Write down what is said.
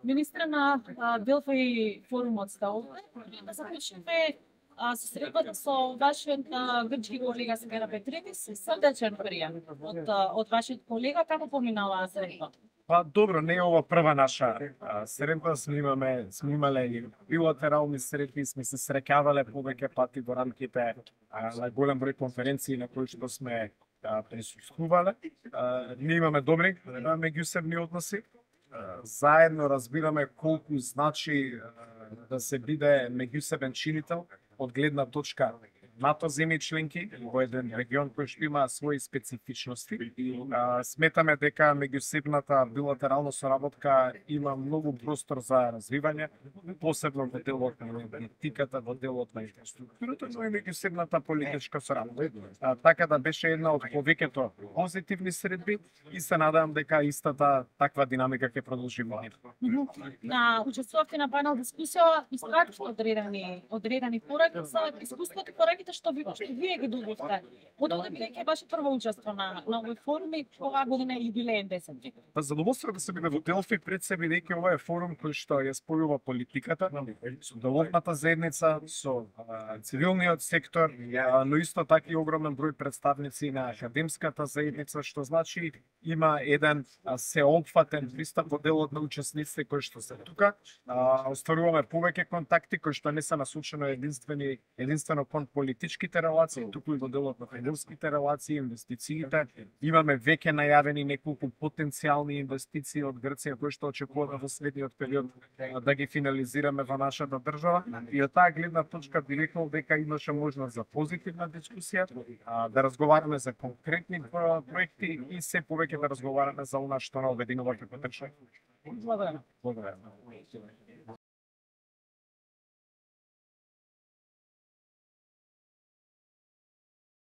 Министра на Делфи форумот сте овде. Да заклучиме со средбата со вашиот грчки колега Сегера Петридис. Срдечен пријем од вашиот колега. Како поминава средба? Па добро, не е ова прва наша средба, сме имале и билатерални средби, сме се среќавале повеќе пати во рамките на голем број конференции на кои што сме присуствувале. Ние имаме добри меѓусебни односи. Заедно разбираме колку значи да се биде меѓусебен чинител од гледна точка НАТО земји членки во еден регион кој што има своји специфичности. Сметаме дека меѓусебната билатерална соработка има многу простор за развивање, посебно во делот на енергетиката, во делот на инфраструктурата, но и меѓусебната политичка соработка. Така да беше една од повеќето позитивни средби и се надевам дека истата таква динамика ќе продолжи во нив. Учествувавте на панел дискусија, истракувате одредени пораки за искуството и пораките што вие ги добивте. Од овде бидејќи беше прво учество на овој форум и оваа година е юбилеен 10. Па задоволство да се биде во Делфи пред се бидејќи ова е форум кој што ја спојува политиката со деловната заедница, со цивилниот сектор, но исто така и огромен број представници на академската заедница, што значи има еден сеопфатен пристап во делот на учесниците кои што се тука. Остваруваме повеќе контакти кои што не се насочено единствено кон политичките релации, туку и во делот на търговските релации, инвестициите. Имаме веќе најавени неколку потенцијални инвестиции од Грција кои што очекуваме во следниот период да ги финализираме во нашата држава. И од таа гледна точка би рекол дека имаше можност за позитивна дискусија, да разговараме за конкретни проекти и се повеќе да разговараме за она што на обединува како држава. Благодарам. Благодарам.